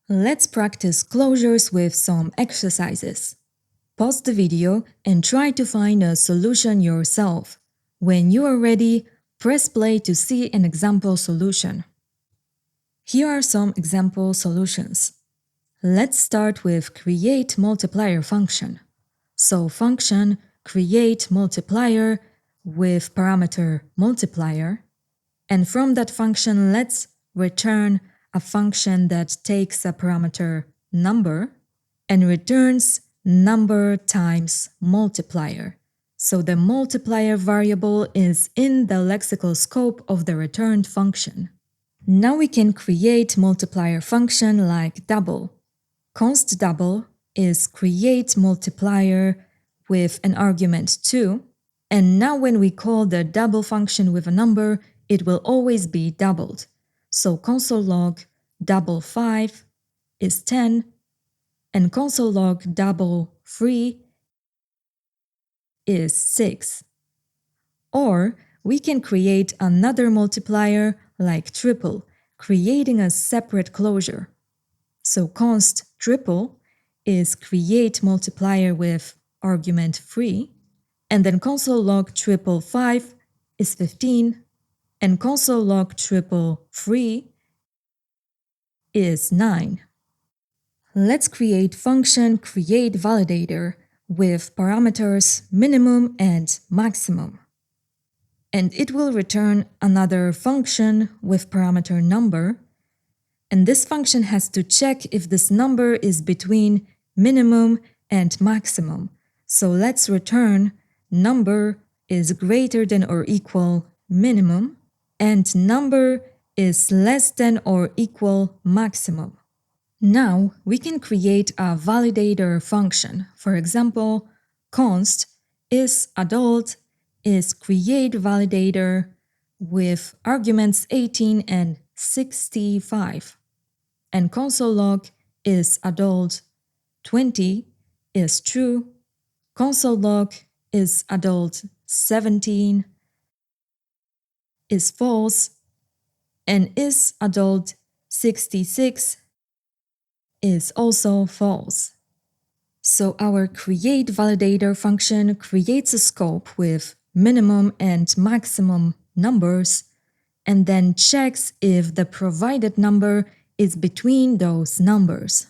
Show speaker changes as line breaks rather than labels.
Let's practice closures with some exercises. Pause the video and try to find a solution yourself. When you are ready, press play to see an example solution. Here are some example solutions. Let's start with create multiplier function. So function create multiplier with parameter multiplier. And from that function, let's return a function that takes a parameter number and returns number times multiplier. So the multiplier variable is in the lexical scope of the returned function. Now we can create multiplier function like double. Const double is create multiplier with an argument 2, and now when we call the double function with a number, it will always be doubled. So console log double 5 is 10, and console log double 3 is 6. Or we can create another multiplier like triple, creating a separate closure. So const triple is create multiplier with argument 3, and then console log triple 5 is 15, and console log triple 3 is 9. Let's create function create validator with parameters minimum and maximum. And it will return another function with parameter number. And this function has to check if this number is between minimum and maximum. So let's return number is greater than or equal minimum, and number is less than or equal maximum. Now we can create a validator function. For example, const is adult is create validator with arguments 18 and 65. And console log is adult 20 is true, console log is adult 17 is false, and is adult 66 is also false. So our create validator function creates a scope with minimum and maximum numbers, and then checks if the provided number is between those numbers.